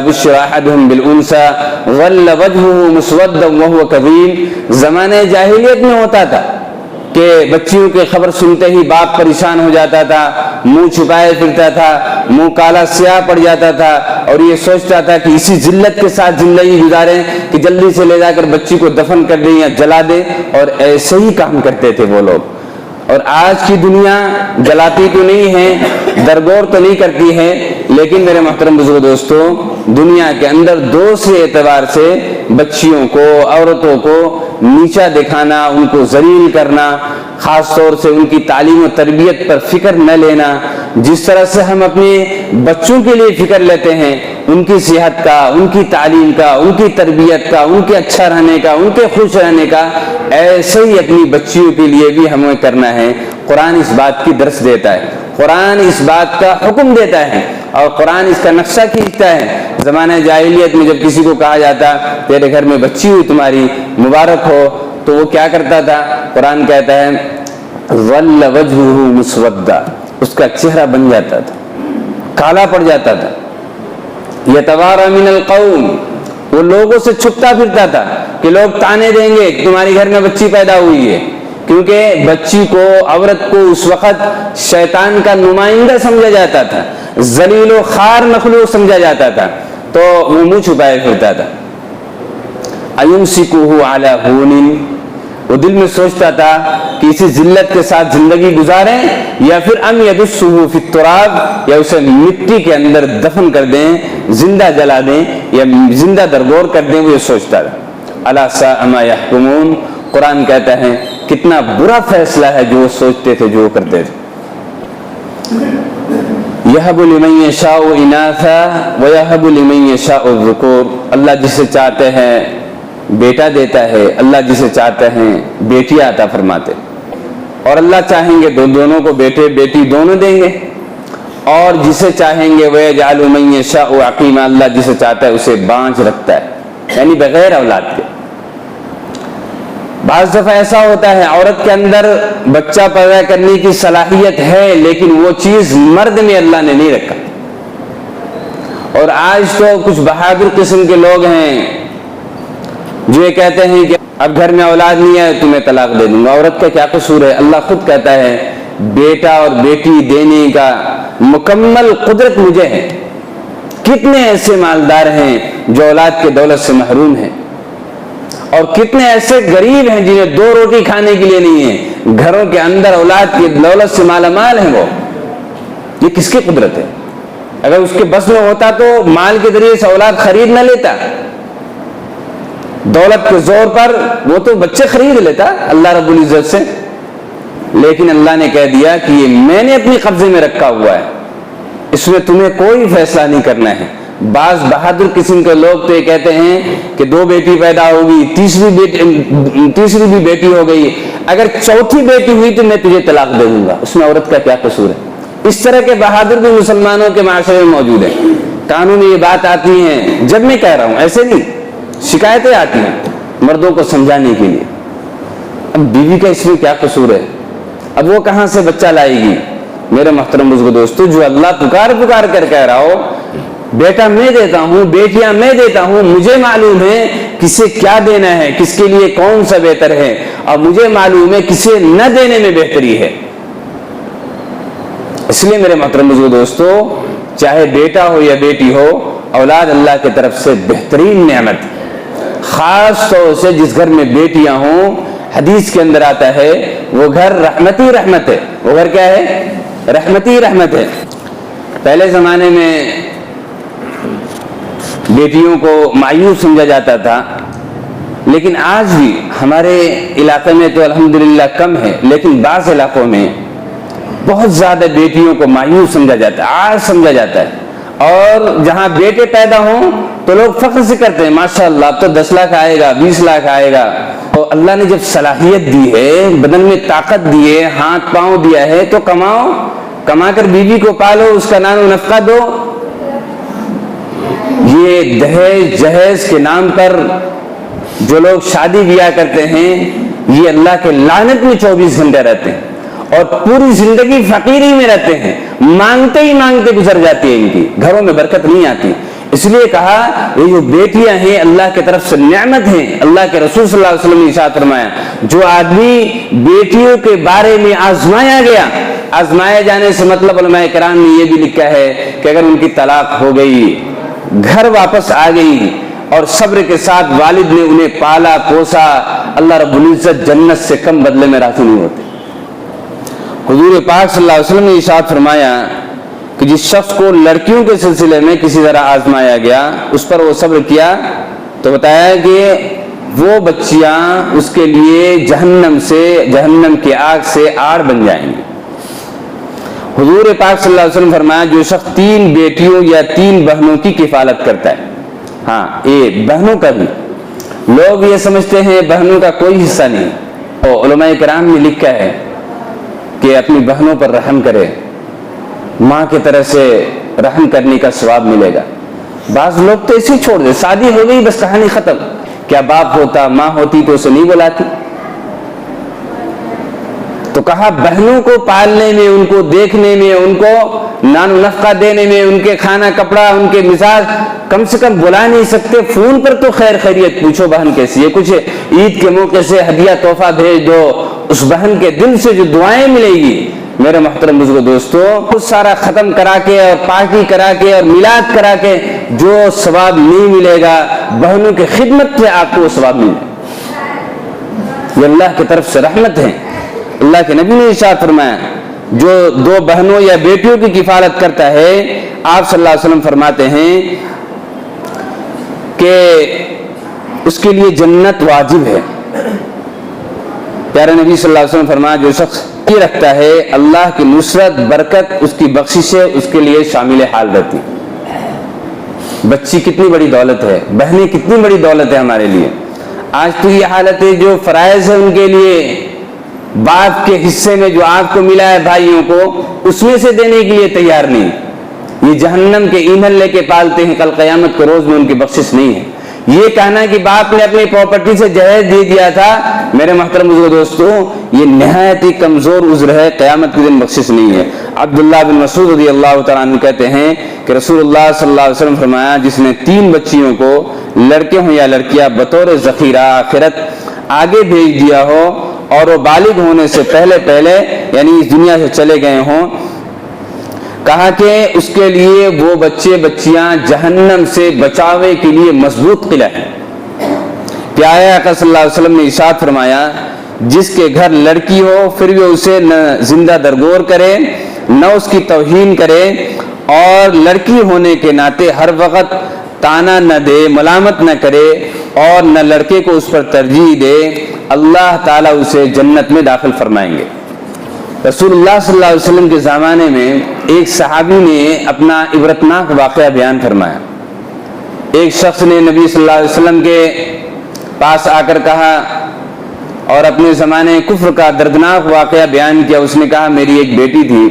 بشر احدهم بالانثى ظل وجهه مسودا وهو كظيم. زمانے جاہلیت میں ہوتا تھا کہ بچیوں کی خبر سنتے ہی باپ پریشان ہو جاتا تھا, منہ چھپائے پھرتا تھا, منہ کالا سیاہ پڑ جاتا تھا اور یہ سوچتا تھا کہ اسی ذلت کے ساتھ زندگی گزاریں کہ جلدی سے لے جا کر بچی کو دفن کر دیں یا جلا دیں, اور ایسے ہی کام کرتے تھے وہ لوگ. اور آج کی دنیا جلاتی تو نہیں ہے, درگور تو نہیں کرتی ہے, لیکن میرے محترم بزرگ دوستو, دنیا کے اندر دوسرے اعتبار سے بچیوں کو, عورتوں کو نیچا دکھانا, ان کو ذلیل کرنا, خاص طور سے ان کی تعلیم و تربیت پر فکر نہ لینا. جس طرح سے ہم اپنے بچوں کے لیے فکر لیتے ہیں, ان کی صحت کا, ان کی تعلیم کا, ان کی تربیت کا, ان کے اچھا رہنے کا, ان کے خوش رہنے کا, ایسے ہی اپنی بچیوں کے لیے بھی ہمیں کرنا ہے. قرآن اس بات کی درس دیتا ہے, قرآن اس بات کا حکم دیتا ہے اور قرآن اس کا نقشہ کھینچتا ہے. زمانہ جاہلیت میں جب کسی کو کہا جاتا تیرے گھر میں بچی ہوئی تمہاری, مبارک ہو, تو وہ کیا کرتا تھا؟ قرآن کہتا ہے ظل وجہہ مسودا, اس کا چہرہ بن جاتا تھا, کالا پڑ جاتا تھا. یتوارا من القوم, وہ لوگوں سے چھپتا پھرتا تھا کہ لوگ تانے دیں گے کہ تمہاری گھر میں بچی پیدا ہوئی ہے, کیونکہ بچی کو, عورت کو اس وقت شیطان کا نمائندہ سمجھا جاتا تھا, ذلیل و خوار مخلوق سمجھا جاتا تھا, تو وہ منہ چھپائے پھرتا تھا. ایمسکہ علی ہون, وہ دل میں سوچتا تھا کہ اسی ذلت کے ساتھ زندگی گزاریں یا پھر ام یدسہ فی التراب, یا اسے مٹی کے اندر دفن کر دیں, زندہ جلا دیں یا زندہ درگور کر دیں. وہ یہ سوچتا تھا. الا ساء ما یحکمون, قرآن کہتا ہے کتنا برا فیصلہ ہے جو وہ سوچتے تھے, جو وہ کرتے تھے. یہب لمن یشاء اناثا ویہب لمن یشاء الذکور, اللہ جسے چاہتے ہیں بیٹا دیتا ہے, اللہ جسے چاہتے ہیں بیٹی عطا فرماتے, اور اللہ چاہیں گے تو دونوں کو بیٹے بیٹی دونوں دیں گے, اور جسے چاہیں گے ویجعل من یشاء عقیما, اللہ جسے چاہتا ہے اسے بانجھ رکھتا ہے, یعنی بغیر اولاد کے. بعض دفعہ ایسا ہوتا ہے عورت کے اندر بچہ پیدا کرنے کی صلاحیت ہے, لیکن وہ چیز مرد میں اللہ نے نہیں رکھا. اور آج تو کچھ بہادر قسم کے لوگ ہیں جو یہ کہتے ہیں کہ اب گھر میں اولاد نہیں ہے تمہیں طلاق دے دوں گا. عورت کا کیا قصور ہے؟ اللہ خود کہتا ہے بیٹا اور بیٹی دینے کا مکمل قدرت مجھے ہے. کتنے ایسے مالدار ہیں جو اولاد کے دولت سے محروم ہیں, اور کتنے ایسے غریب ہیں جنہیں دو روٹی کھانے کے لیے نہیں ہے, گھروں کے اندر اولاد کی دولت سے مالا مال ہیں. وہ یہ کس کی قدرت ہے؟ اگر اس کے بس میں ہوتا تو مال کے ذریعے سے اولاد خرید نہ لیتا, دولت کے زور پر وہ تو بچے خرید لیتا اللہ رب العزت سے. لیکن اللہ نے کہہ دیا کہ یہ میں نے اپنی قبضے میں رکھا ہوا ہے, اس میں تمہیں کوئی فیصلہ نہیں کرنا ہے. بعض بہادر قسم کے لوگ تو یہ کہتے ہیں کہ 2 بیٹی پیدا ہوگی, تیسری بھی بیٹی ہو گئی, اگر چوتھی بیٹی ہوئی تو میں تجھے طلاق دے دوں گا. اس میں عورت کا کیا قصور ہے؟ اس طرح کے بہادر بھی مسلمانوں کے معاشرے میں موجود ہیں. قانون میں یہ بات آتی ہے, جب میں کہہ رہا ہوں ایسے نہیں, شکایتیں آتی ہیں مردوں کو سمجھانے کے لیے. اب بیوی کا اس میں کیا قصور ہے؟ اب وہ کہاں سے بچہ لائے گی؟ میرے محترم بزرگ دوستو, جو اللہ پکار کر کہہ رہا ہو بیٹا میں دیتا ہوں, بیٹیاں میں دیتا ہوں, مجھے معلوم ہے کسے کیا دینا ہے, کس کے لیے کون سا بہتر ہے, اور مجھے معلوم ہے کسے نہ دینے میں بہتری ہے. اس لیے میرے محترم بزرگ دوستو, چاہے بیٹا ہو یا بیٹی ہو, اولاد اللہ کی طرف سے بہترین نعمت. خاص طور سے جس گھر میں بیٹیاں ہوں, حدیث کے اندر آتا ہے وہ گھر رحمتی رحمت ہے. وہ گھر کیا ہے؟ رحمتی رحمت ہے. پہلے زمانے میں بیٹیوں کو مایوس سمجھا جاتا تھا, لیکن آج بھی ہمارے علاقے میں تو الحمدللہ کم ہے, لیکن بعض علاقوں میں بہت زیادہ بیٹیوں کو مایوس سمجھا جاتا ہے, آج سمجھا جاتا ہے. اور جہاں بیٹے پیدا ہوں تو لوگ فخر سے کرتے ہیں ماشاءاللہ اب تو 10 لاکھ آئے گا, 20 لاکھ آئے گا. تو اللہ نے جب صلاحیت دی ہے, بدن میں طاقت دی ہے, ہاتھ پاؤں دیا ہے, تو کماؤ, کما کر بیوی کو پالو, اس کا نان و نفقہ دو. یہ دہیج جہیز کے نام پر جو لوگ شادی بیاہ کرتے ہیں, یہ اللہ کے لعنت میں 24 گھنٹے رہتے ہیں اور پوری زندگی فقیری میں رہتے ہیں, مانگتے ہی مانگتے گزر جاتی ہے ان کی, گھروں میں برکت نہیں آتی. اس لیے کہا یہ جو بیٹیاں ہیں اللہ کی طرف سے نعمت ہیں. اللہ کے رسول صلی اللہ علیہ وسلم نے ارشاد فرمایا جو آدمی بیٹیوں کے بارے میں آزمایا گیا، آزمائے جانے سے مطلب علماء کرام نے یہ بھی لکھا ہے کہ اگر ان کی طلاق ہو گئی، گھر واپس آ گئی اور صبر کے ساتھ والد نے انہیں پالا پوسا، اللہ رب العزت جنت سے کم بدلے میں راضی نہیں ہوتے. حضور پاک صلی اللہ علیہ وسلم نے ارشاد فرمایا کہ جس شخص کو لڑکیوں کے سلسلے میں کسی طرح آزمایا گیا، اس پر وہ صبر کیا، تو بتایا کہ وہ بچیاں اس کے لیے جہنم کی آگ سے آڑ بن جائیں گی. حضور پاک صلی اللہ علیہ وسلم فرمایا جو شخص 3 بیٹیوں یا 3 بہنوں کی کفالت کرتا ہے، ہاں یہ بہنوں کا بھی، لوگ یہ سمجھتے ہیں بہنوں کا کوئی حصہ نہیں، اور علماء کرام نے لکھا ہے کہ اپنی بہنوں پر رحم کرے، ماں کی طرح سے رحم کرنے کا ثواب ملے گا. بعض لوگ تو ایسے ہی چھوڑ دے، شادی ہو گئی بس کہانی ختم. کیا باپ ہوتا ماں ہوتی تو اسے نہیں بلاتی؟ تو کہا بہنوں کو پالنے میں، ان کو دیکھنے میں، ان کو نان و نفقہ دینے میں، ان کے کھانا کپڑا، ان کے مزاج کم سے کم بلا نہیں سکتے، فون پر تو خیر خیریت پوچھو بہن کیسی ہے، کچھ عید کے موقع سے ہدیہ تحفہ بھیج دو، اس بہن کے دل سے جو دعائیں ملے گی. میرے محترم بزرگو دوستو، خود سارا ختم کرا کے اور پاکی کرا کے اور میلاد کرا کے جو ثواب نہیں ملے گا، بہنوں کی خدمت سے آپ کو وہ ثواب ملے گا. یہ اللہ کی طرف سے رحمت ہے. اللہ کے نبی نے ارشاد فرمایا جو 2 بہنوں یا بیٹیوں کی کفالت کرتا ہے، آپ صلی اللہ علیہ وسلم فرماتے ہیں کہ اس کے لیے جنت واجب ہے. پیارے نبی صلی اللہ علیہ وسلم فرمایا جو شخص یہ رکھتا ہے اللہ کی نصرت برکت اس کی بخششیں اس کے لیے شامل حال رہتی. بچی کتنی بڑی دولت ہے، بہنیں کتنی بڑی دولت ہے ہمارے لیے. آج تو یہ حالت ہے جو فرائض ہے ان کے لیے باپ کے حصے میں جو آپ کو ملا ہے بھائیوں کو، اس میں سے دینے کے لیے تیار نہیں. یہ جہنم کے ایندھن لے کے پالتے ہیں، کل قیامت کے روز میں ان کی بخشش نہیں ہے. یہ کہنا کہ باپ نے اپنی پراپرٹی سے جہیز دے دیا تھا، میرے محترم دوستو یہ نہایت ہی کمزور عذر ہے، قیامت کے دن بخشش نہیں ہے. عبداللہ بن مسعود رضی اللہ تعالیٰ عنہ کہتے ہیں کہ رسول اللہ صلی اللہ علیہ وسلم فرمایا جس نے 3 بچیوں کو، لڑکے ہوں یا لڑکیاں، بطور ذخیرہ آخرت آگے بھیج دیا ہو اور وہ بالغ ہونے سے پہلے یعنی اس دنیا سے چلے گئے ہوں، کہا کہ اس کے لیے وہ بچے بچیاں جہنم سے بچاوے کے لیے مضبوط قلعہ ہے. پیارے آقا صلی اللہ علیہ وسلم نے ارشاد فرمایا جس کے گھر لڑکی ہو پھر بھی اسے نہ زندہ درگور کرے، نہ اس کی توہین کرے، اور لڑکی ہونے کے ناطے ہر وقت تانا نہ دے، ملامت نہ کرے، اور نہ لڑکے کو اس پر ترجیح دے، اللہ تعالیٰ اسے جنت میں داخل فرمائیں گے. رسول اللہ صلی اللہ علیہ وسلم کے زمانے میں ایک صحابی نے اپنا عبرتناک واقعہ بیان فرمایا. ایک شخص نے نبی صلی اللہ علیہ وسلم کے پاس آ کر کہا اور اپنے زمانے کفر کا دردناک واقعہ بیان کیا. اس نے کہا میری ایک بیٹی تھی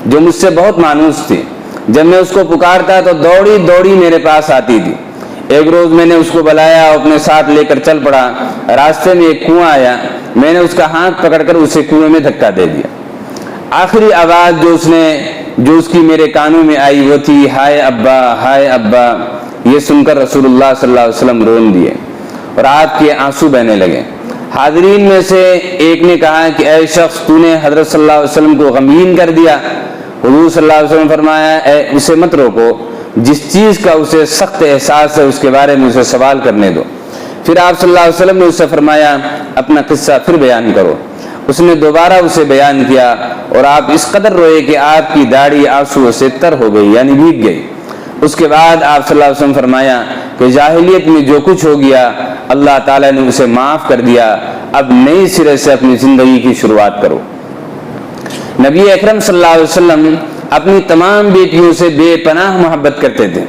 جو مجھ سے بہت مانوس تھی، جب میں اس کو پکارتا تو دوڑی دوڑی میرے پاس آتی تھی. ایک روز میں نے اس کو بلایا اور اپنے ساتھ لے کر چل پڑا. راستے میں ایک کنواں آیا، میں نے اس کا ہاتھ پکڑ کر اسے کنویں میں دھکا دے دیا. آخری آواز جو اس کی میرے کانوں میں آئی وہ تھی ہائے ابا ہائے ابا. یہ سن کر رسول اللہ صلی اللہ علیہ وسلم رون دیے اور آپ کے آنسو بہنے لگے. حاضرین میں سے ایک نے کہا کہ اے شخص تو نے حضرت صلی اللہ علیہ وسلم کو غمگین کر دیا. حضور صلی اللہ علیہ وسلم فرمایا اے اسے مت روکو، جس چیز کا اسے سخت احساس ہے اس کے بارے میں اسے سوال کرنے دو. پھر آپ صلی اللہ علیہ وسلم نے اسے فرمایا اپنا قصہ پھر بیان کرو. اس نے دوبارہ اسے بیان کیا اور آپ اس قدر روئے کہ آپ کی داڑھی آنسو سے تر ہو گئی یعنی بھیگ گئی. اس کے بعد آپ صلی اللہ علیہ وسلم فرمایا کہ جاہلیت میں جو کچھ ہو گیا اللہ تعالیٰ نے اسے معاف کر دیا، اب نئی سرے سے اپنی زندگی کی شروعات کرو. نبی اکرم صلی اللہ علیہ وسلم اپنی تمام بیٹیوں سے بے پناہ محبت کرتے تھے.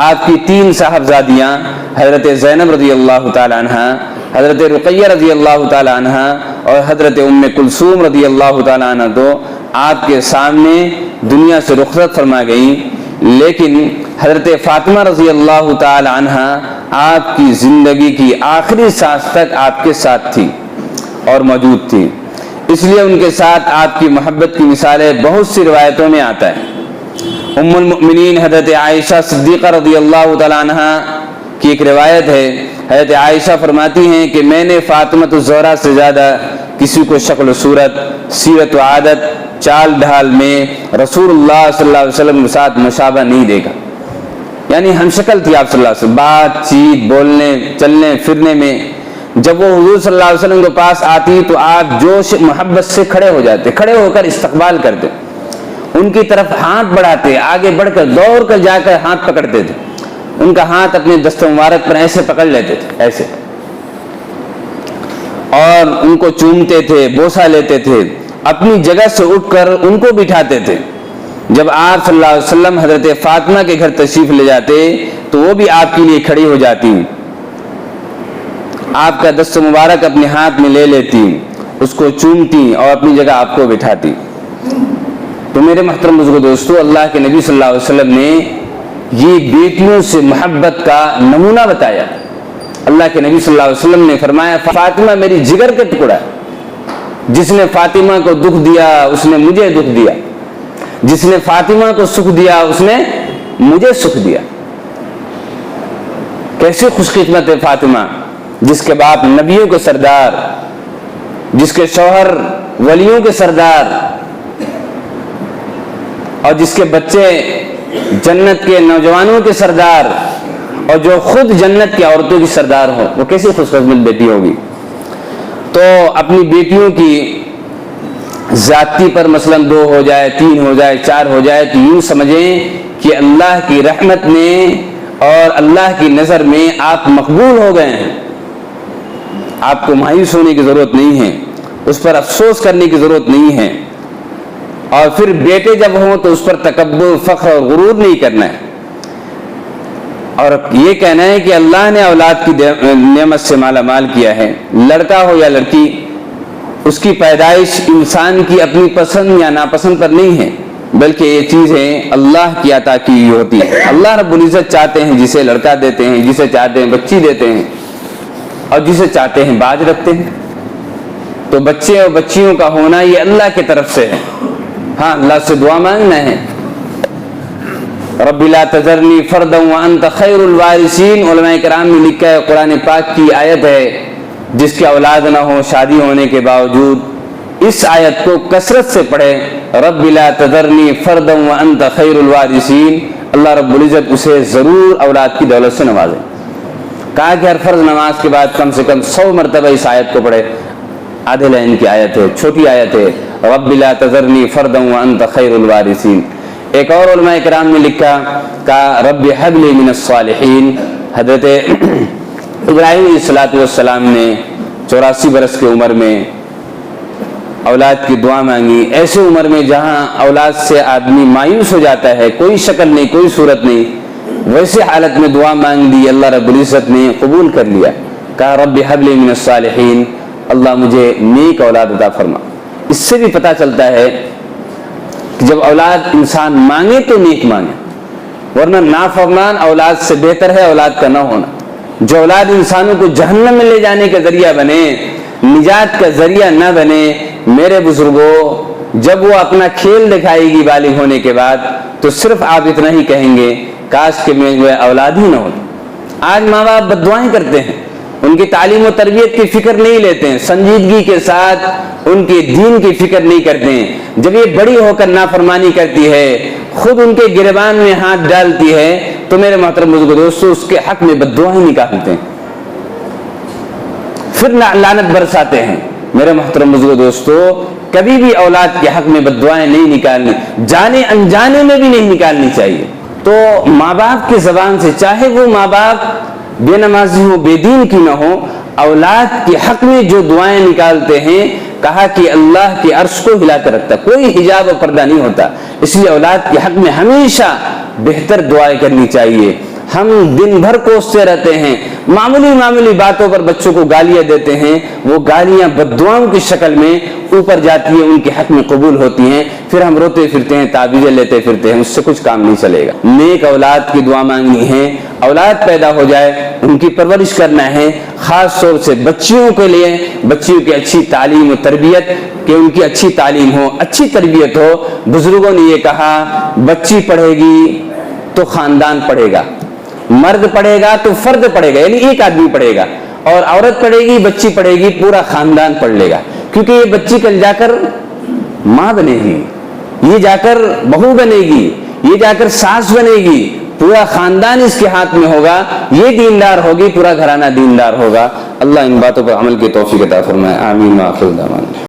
آپ کی 3 صاحبزادیاں حضرت زینب رضی اللہ تعالی عنہ، حضرت رقیہ رضی اللہ تعالی عنہ اور حضرت ام کلثوم رضی اللہ تعالی عنہ تو آپ کے سامنے دنیا سے رخصت فرما گئیں، لیکن حضرت فاطمہ رضی اللہ تعالی عنہ آپ کی زندگی کی آخری سانس تک آپ کے ساتھ تھی اور موجود تھی. اس لیے ان کے ساتھ آپ کی محبت کی مثالیں بہت سی روایتوں میں آتا ہے. ام المؤمنین حضرت عائشہ صدیقہ رضی اللہ تعالیٰ عنہ کی ایک روایت ہے، حضرت عائشہ فرماتی ہیں کہ میں نے فاطمہ الزہرا سے زیادہ کسی کو شکل و صورت، سیرت و عادت، چال ڈھال میں رسول اللہ صلی اللہ علیہ وسلم کے ساتھ مشابہ نہیں دیکھا. یعنی ہم شکل تھی آپ صلی اللہ علیہ وسلم، بات چیت، بولنے، چلنے پھرنے میں. جب وہ حضور صلی اللہ علیہ وسلم کے پاس آتی تو آپ جوش محبت سے کھڑے ہو جاتے، کھڑے ہو کر استقبال کرتے، ان کی طرف ہاتھ بڑھاتے، آگے بڑھ کر دوڑ کر جا کر ہاتھ پکڑتے تھے، ان کا ہاتھ اپنے دست مبارک پر ایسے پکڑ لیتے تھے، ایسے، اور ان کو چومتے تھے، بوسہ لیتے تھے، اپنی جگہ سے اٹھ کر ان کو بٹھاتے تھے. جب آپ صلی اللہ علیہ وسلم حضرت فاطمہ کے گھر تشریف لے جاتے تو وہ بھی آپ کے لیے کھڑی ہو جاتی، آپ کا دست مبارک اپنے ہاتھ میں لے لیتی، اس کو چومتی اور اپنی جگہ آپ کو بٹھاتی. تو میرے محترم بزرگ دوستو، اللہ کے نبی صلی اللہ علیہ وسلم نے یہ بیٹیوں سے محبت کا نمونہ بتایا. اللہ کے نبی صلی اللہ علیہ وسلم نے فرمایا فاطمہ میری جگر کا ٹکڑا ہے، جس نے فاطمہ کو دکھ دیا اس نے مجھے دکھ دیا، جس نے فاطمہ کو سکھ دیا اس نے مجھے سکھ دیا. کیسی خوش قسمت ہے فاطمہ، جس کے باپ نبیوں کے سردار، جس کے شوہر ولیوں کے سردار، اور جس کے بچے جنت کے نوجوانوں کے سردار، اور جو خود جنت کی عورتوں کی سردار ہو، وہ کیسی خوش قسمت بیٹی ہوگی. تو اپنی بیٹیوں کی ذاتی پر مثلا 2 ہو جائے، 3 ہو جائے، 4 ہو جائے تو یوں سمجھیں کہ اللہ کی رحمت میں اور اللہ کی نظر میں آپ مقبول ہو گئے ہیں. آپ کو مایوس ہونے کی ضرورت نہیں ہے، اس پر افسوس کرنے کی ضرورت نہیں ہے. اور پھر بیٹے جب ہوں تو اس پر تکبر، فخر اور غرور نہیں کرنا ہے، اور یہ کہنا ہے کہ اللہ نے اولاد کی نعمت سے مالا مال کیا ہے. لڑکا ہو یا لڑکی، اس کی پیدائش انسان کی اپنی پسند یا ناپسند پر نہیں ہے، بلکہ یہ چیزیں اللہ کی عطا کی ہوتی ہے. اللہ رب العزت چاہتے ہیں جسے لڑکا دیتے ہیں، جسے چاہتے ہیں بچی دیتے ہیں، اور جسے چاہتے ہیں باج رکھتے ہیں. تو بچے اور بچیوں کا ہونا یہ اللہ کی طرف سے ہے. ہاں، اللہ سے دعا مانگنا ہے. رب لا تذرنی فردا وانت خیر الوارثین. علماء کرام نے لکھا ہے، قرآن پاک کی آیت ہے جس کی اولاد نہ ہو، شادی ہونے کے باوجود اس آیت کو کثرت سے پڑھے، رب لا تذرنی فردا وانت خیر الوارثین. اللہ رب العزت اسے ضرور اولاد کی دولت سے نوازے. کہا کہ ہر فرض نماز کے بعد کم سے کم 100 مرتبہ اس آیت کو پڑھے. آدھے لائن کی آیت ہے، چھوٹی آیت ہے، رب لا تذرنی فردا وانت خیر الوارثین. ایک اور علماء کرام نے لکھا کہ رب حب لی من الصالحین. حضرت ابراہیم علیہ السلام نے 84 برس کی عمر میں اولاد کی دعا مانگی. ایسے عمر میں جہاں اولاد سے آدمی مایوس ہو جاتا ہے، کوئی شکل نہیں، کوئی صورت نہیں، ویسے حالت میں دعا مانگ دی. اللہ رب العزت نے قبول کر لیا. کہا رب حب لی من الصالحین، اللہ مجھے نیک اولاد عطا فرما. اس سے بھی پتہ چلتا ہے کہ جب اولاد انسان مانگے تو نیک مانگے، ورنہ نافرمان اولاد سے بہتر ہے اولاد کا نہ ہونا. جو اولاد انسانوں کو جہنم میں لے جانے کا ذریعہ بنے، نجات کا ذریعہ نہ بنے، میرے بزرگوں جب وہ اپنا کھیل دکھائے گی بالغ ہونے کے بعد تو صرف آپ اتنا ہی کہیں گے کاش کہ میں اولاد ہی نہ ہو. آج ماں باپ بد دعائیں کرتے ہیں، ان کی تعلیم و تربیت کی فکر نہیں لیتے ہیں، سنجیدگی کے ساتھ ان کے دین کی فکر نہیں کرتے ہیں. جب یہ بڑی ہو کر نافرمانی کرتی ہے، خود ان کے گریبان میں ہاتھ ڈالتی ہے، تو میرے محترم بزرگ دوستو اس کے حق میں بد دعائیں نکالتے ہیں، پھر لعنت برساتے ہیں. میرے محترم بزرگ دوستو، کبھی بھی اولاد کے حق میں بد دعائیں نہیں نکالنی، جانے انجانے میں بھی نہیں نکالنی چاہیے. تو ماں باپ کی زبان سے، چاہے وہ ماں باپ بے نمازی ہو، بے دین کی نہ ہو، اولاد کے حق میں جو دعائیں نکالتے ہیں، کہا کہ اللہ کے عرش کو ہلا کر رکھتا، کوئی حجاب و پردہ نہیں ہوتا. اس لیے اولاد کے حق میں ہمیشہ بہتر دعائیں کرنی چاہیے. ہم دن بھر کوستے رہتے ہیں، معمولی باتوں پر بچوں کو گالیاں دیتے ہیں، وہ گالیاں بددعاؤں کی شکل میں اوپر جاتی ہیں، ان کے حق میں قبول ہوتی ہیں، پھر ہم روتے پھرتے ہیں، تعویذیں لیتے پھرتے ہیں، اس سے کچھ کام نہیں چلے گا۔ نیک اولاد کی دعا مانگنی ہے، اولاد پیدا ہو جائے ان کی پرورش کرنا ہے، خاص طور سے بچیوں کے لیے، بچیوں کی اچھی تعلیم و تربیت، کہ ان کی اچھی تعلیم ہو، اچھی تربیت ہو۔ بزرگوں نے یہ کہا بچی پڑھے گی تو خاندان پڑھے گا، مرد پڑھے گا تو فرد پڑھے گا، یعنی ایک آدمی پڑھے گا، اور عورت پڑھے گی، بچی پڑھے گی، پورا خاندان پڑھ لے گا، کیونکہ یہ بچی کل جا کر ماں بنے گی، یہ جا کر بہو بنے گی، یہ جا کر ساس بنے گی، پورا خاندان اس کے ہاتھ میں ہوگا، یہ دیندار ہوگی، پورا گھرانہ دیندار ہوگا۔ اللہ ان باتوں پر عمل کی توفیق عطا فرمائے، آمین وآخر دعوانا۔